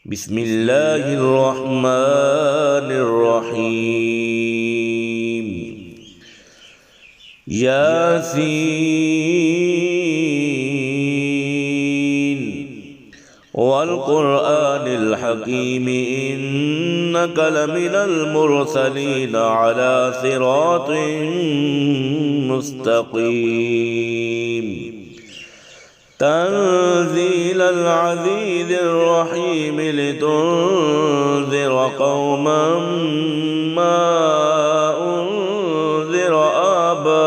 بسم الله الرحمن الرحيم. ياسين والقرآن الحكيم إنك لمن المرسلين على صراط مستقيم. تنزيل العزيز الرحيم لتنذر قوما ما أنذر آباؤهم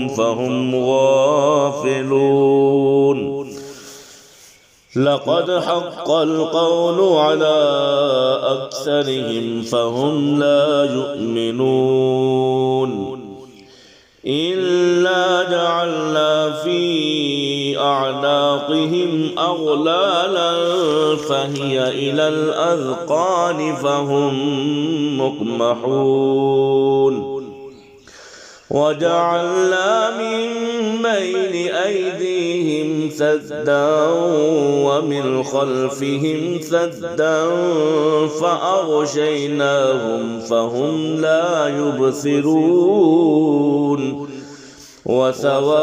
فهم غافلون. لقد حق القول على أكثرهم فهم لا يؤمنون. إلا جعلنا في أعناقهم أغلالا فهي إلى الأذقان فهم مقمحون. وجعلنا من بين أيديهم سدا ومن خلفهم سدا فأغشيناهم فهم لا يبصرون. وسواء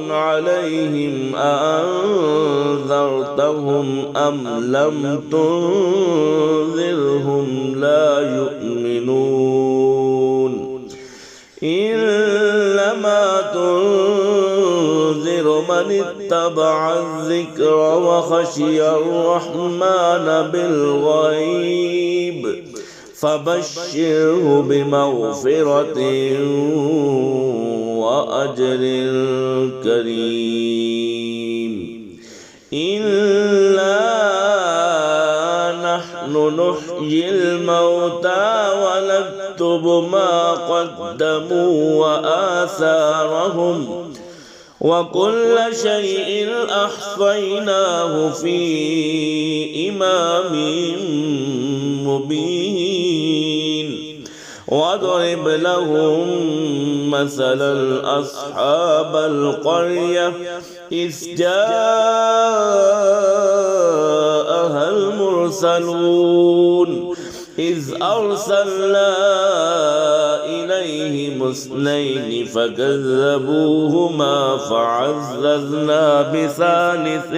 عليهم أأنذرتهم أم لم تنذرهم لا يؤمنون. إنما تنذر من اتبع الذكر وخشي الرحمن بالغيب فبشره بمغفرة وأجر كريم. إنا نحن نحيي الموتى ونكتب ما قدموا وآثارهم وكل شيء أحصيناه في إمام مبين. واضرب لهم مثلا أصحاب القرية إذ جاءها المرسلون إذ أرسلنا إليهم اثنين فكذبوهما فعززنا بثالث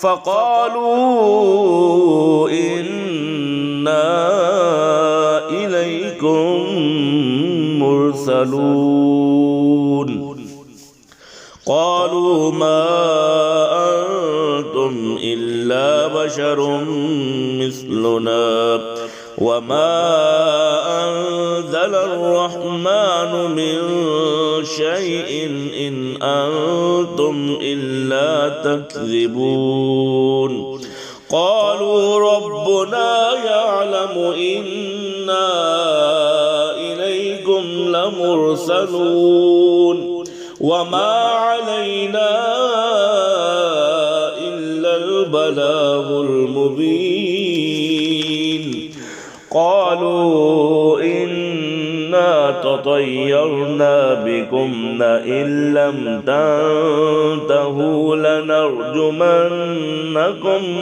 فقالوا إنا إليكم مرسلون. قالوا ما أنتم إلا بشر مثلنا وما أنزل الرحمن من شيء إن أنتم إلا تكذبون. قالوا ربنا يعلم إنا إليكم لمرسلون وما علينا إلا البلاغ المبين. قالوا إنا تطيرنا بكم لئن لم تنتهوا لنرجمنكم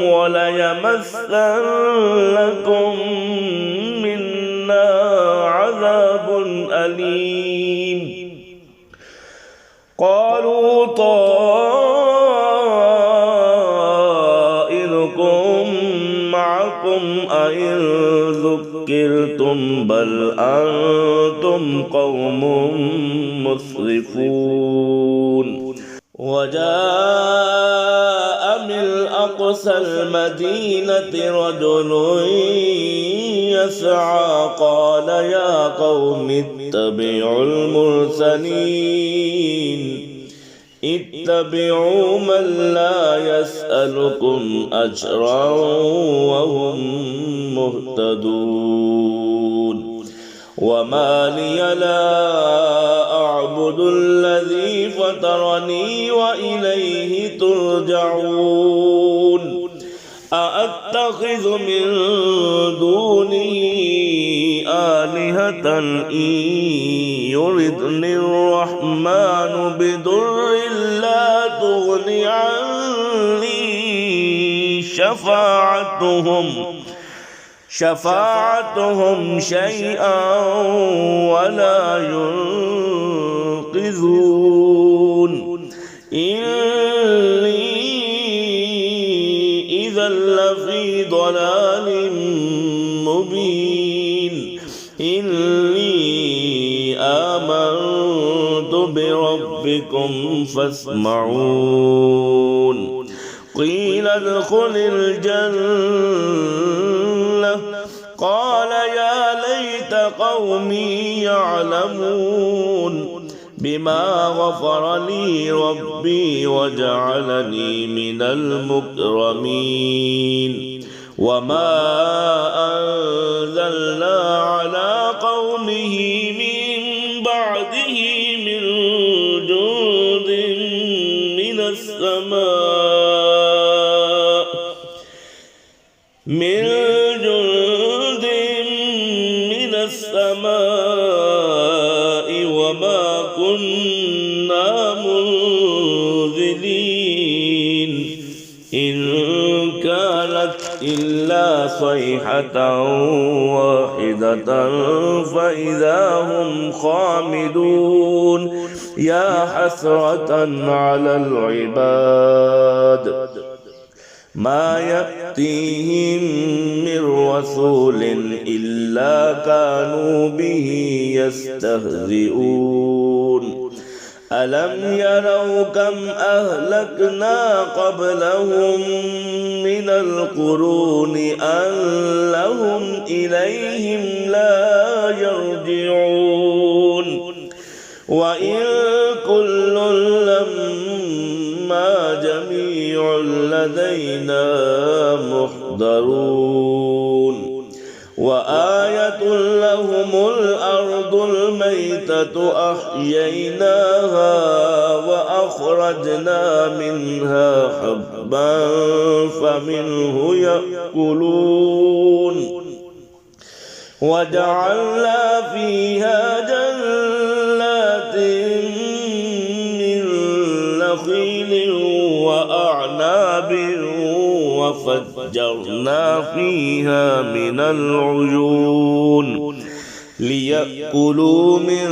وليمسنكم منا عذاب أليم. قالوا طائركم معكم أئن ذكرتم بل أنتم قوم مسرفون. وجاء من أقصى المدينة رجل يسعى قال يا قوم اتبعوا المرسلين اتبعوا من لا يسألكم أجرا وهم مهتدون. وما لي لا أعبد الذي فطرني وإليه ترجعون. أأتخذ من دونه آلهة آلهة إن يردني الرحمن بضر لا تغن عني شفاعتهم شيئا ولا ينقذون إني إذا لفي ضلال مبين إني آمنت بربكم فاسمعون قيل ادخل الجنة قال يا ليت قومي يعلمون بما غفر لي ربي وجعلني من المكرمين وما أنزلنا على قومه من بعده من جند من السماء وما كنا منزلين إن كانت إلا صيحة واحدة فإذا هم خامدون يا حسرة على العباد ما يأتيهم من رسول إلا كانوا به يستهزئون ألم يروا كم أهلكنا قبلهم من القرون أنهم إليهم لا يرجعون وإن كل لما جميع لدينا محضرون وآية لهم الأرض الميتة أحييناها وأخرجنا منها حبا فمنه يأكلون وجعلنا فيها جنات من نخيل وأعناب وفجرنا فيها من العيون ليأكلوا من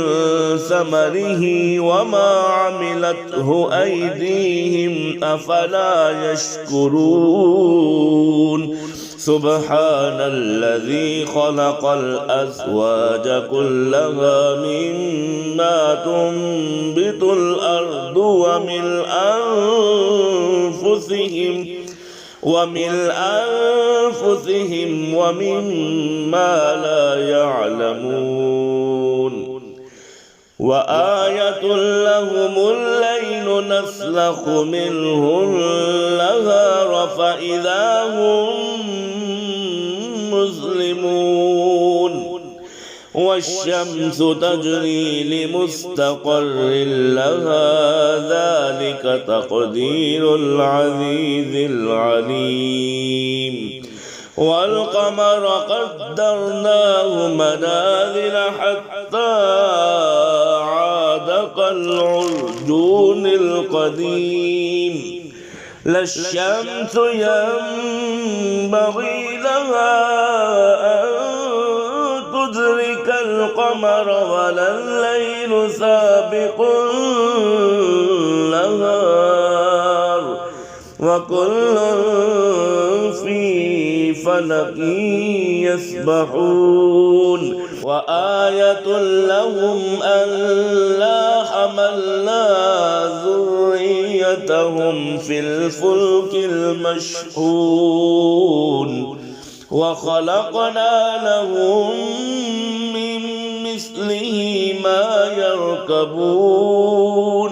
ثمره وما عملته أيديهم أفلا يشكرون سبحان الذي خلق الأزواج كلها مما تنبت الأرض ومن أنفسهم ومما لا يعلمون وآية لهم الليل نسلخ منه النهار فإذا هم مظلمون والشمس تجري لمستقر لها ذلك تقدير العزيز العليم والقمر قدرناه منازل حتى عاد كالعرجون القديم لا الشمس ينبغي لها أن تدرك القمر ولا الليل سابق النهار وكل في فلك يسبحون وآية لهم ألا حملنا ذريتهم في الفلك المشحون وخلقنا لهم من مثله ما يركبون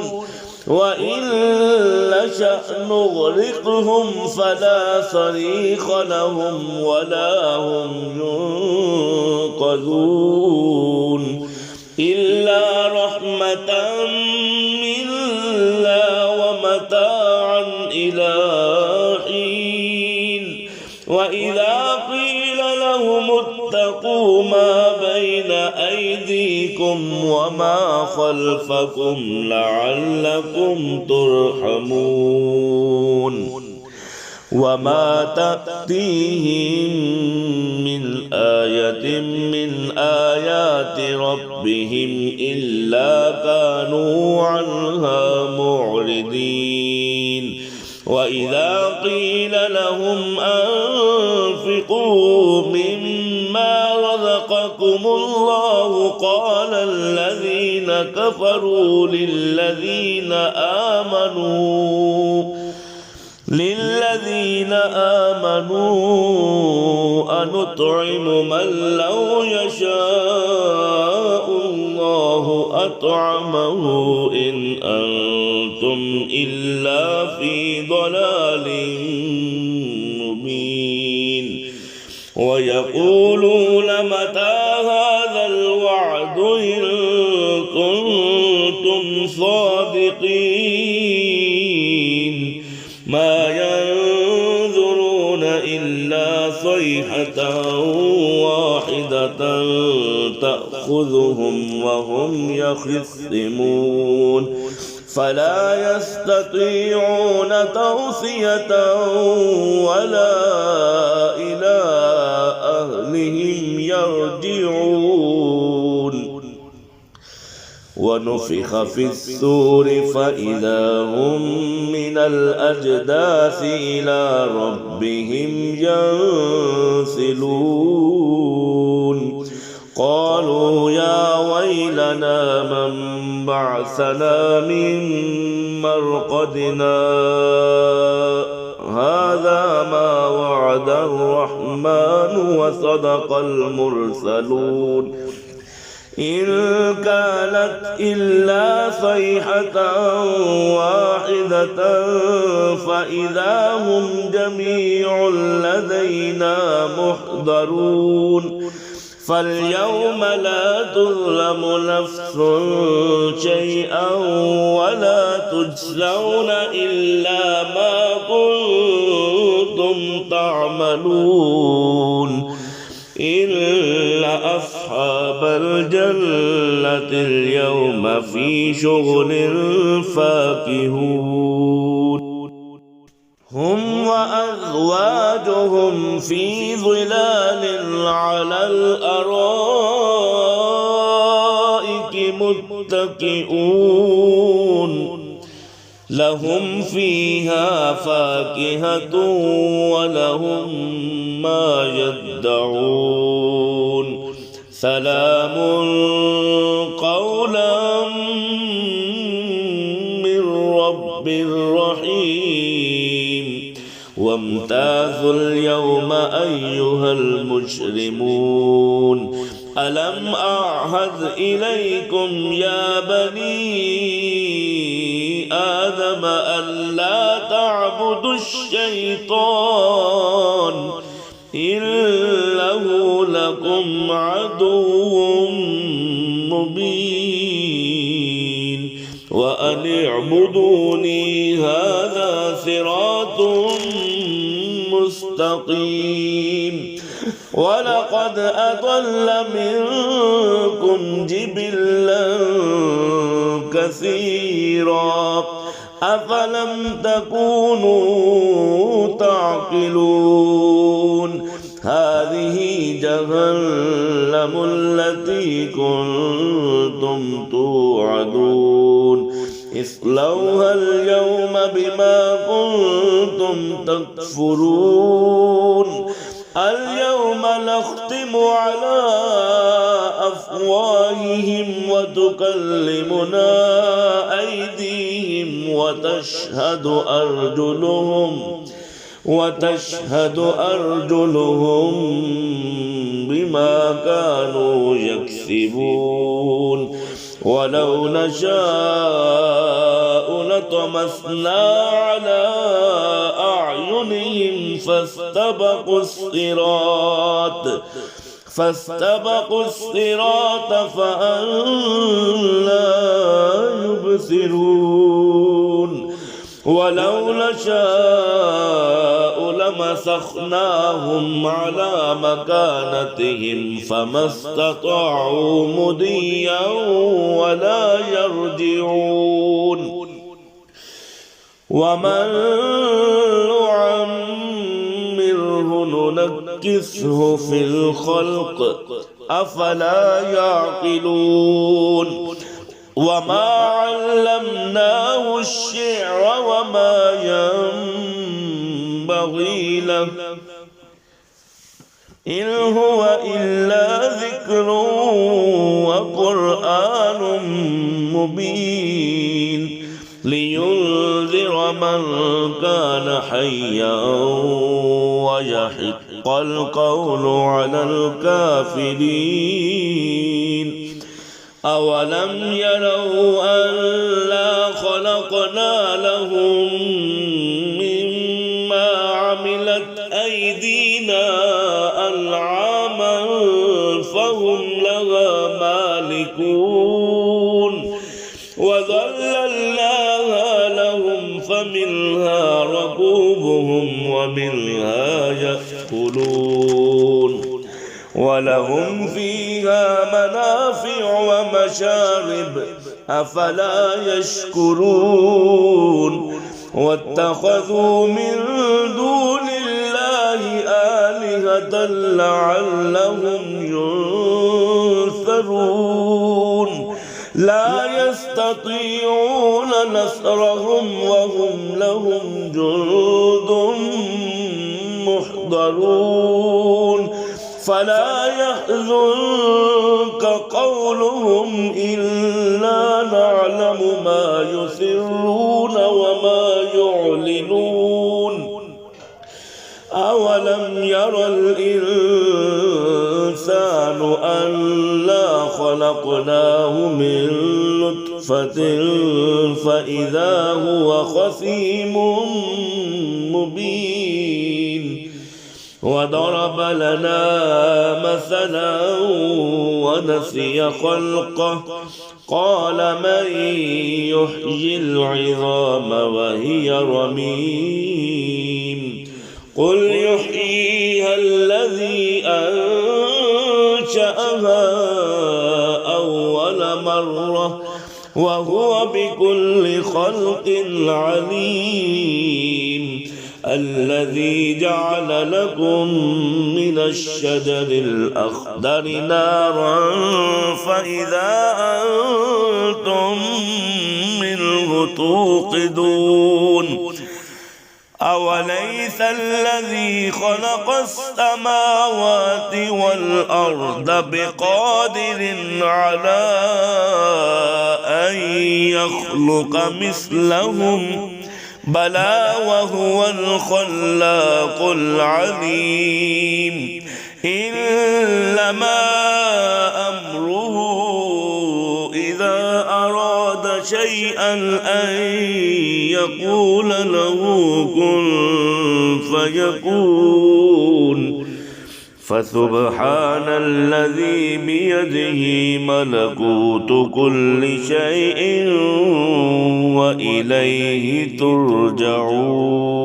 وإن نشأ نغرقهم فلا صريخ لهم ولا هم ينقذون إلا رحمة منا ومتاعا إلى حين وإذا قيل لهم واتقوا ما بين أيديكم وما خلفكم لعلكم ترحمون وما تأتيهم من آية من آيات ربهم إلا كانوا عنها معرضين وإذا قيل لهم أنفقوا مما رزقكم الله قال الذين كفروا للذين آمنوا أنطعم من لو يشاء الله أطعمه إن أنتم إلا في ضلال مبين ويقولون متى هذا الوعد إن كنتم صادقين ما ينظرون إلا صيحة واحدة تأخذهم وهم يخصمون فلا يستطيعون توصية ولا إلى أهلهم يرجعون ونفخ في الصور فإذا هم من الأجداث إلى ربهم ينسلون قالوا يا ويلنا من بعثنا من مرقدنا هذا ما وعد الرحمن وصدق المرسلون إن كانت إلا صيحة واحدة فإذا هم جميع لدينا محضرون فاليوم لا تظلم نفس شيئا ولا تجزون إلا ما كنتم تعملون إلا أصحاب الجنة اليوم في شغل فاكهون هم وأزواجهم في ظلال على الأرائك متكئون لهم فيها فاكهة ولهم ما يدعون سلام قولا من رب رحيم وامتازوا اليوم أيها المجرمون ألم أعهد إليكم يا بني آدم ألا تعبدوا الشيطان إنه لكم عدو مبين وأن اعبدوني هذا صراط مستقيم ولقد أضل منكم جبلا كثيرا أفلم تكونوا تعقلون هذه جهنم التي كنتم توعدون اصلوها اليوم بما كنتم تكفرون اليوم نختم على أفواههم وتكلمنا أيديهم وتشهد أرجلهم بما كانوا يكسبون ولو نشاء لطمسنا على أعينهم فاستبقوا الصراط فأنى يبصرون ولو نشاء لمسخناهم على مكانتهم فما استطاعوا مضيا ولا يرجعون ومن نعمره ننكسه في الخلق أفلا يعقلون وما علمناه الشعر وما ينبغي له إن هو إلا ذكر وقرآن مبين لينذر من كان حيا ويحق القول على الكافرين أولم يروا أنا خلقنا لهم مما عملت أيدينا أنعاما فهم لها مالكون وذللناها لهم فمنها ركوبهم ومنها يأكلون ولهم فيها منافع ومشارب أفلا يشكرون واتخذوا من دون الله آلهة لعلهم ينصرون لا يستطيعون نصرهم وهم لهم جند محضرون فلا يحزنك قولهم إنا نعلم ما يسرون وما يعلنون أولم ير الإنسان أنا خلقناه من نطفة فإذا هو خصيم مبين وضرب لنا مثلا ونسي خلقه قال من يحيي العظام وهي رميم قل يحييها الذي أنشأها أول مرة وهو بكل خلق عليم الذي جعل لكم من الشجر الأخضر نارا فإذا أنتم منه توقدون أوليس الذي خلق السماوات والأرض بقادر على أن يخلق مثلهم بلى وهو الخلاق العليم إنما أمره إذا أراد شيئا أن يقول له كن فيكون فسبحان الذي بيده ملكوت كل شيء وإليه ترجعون.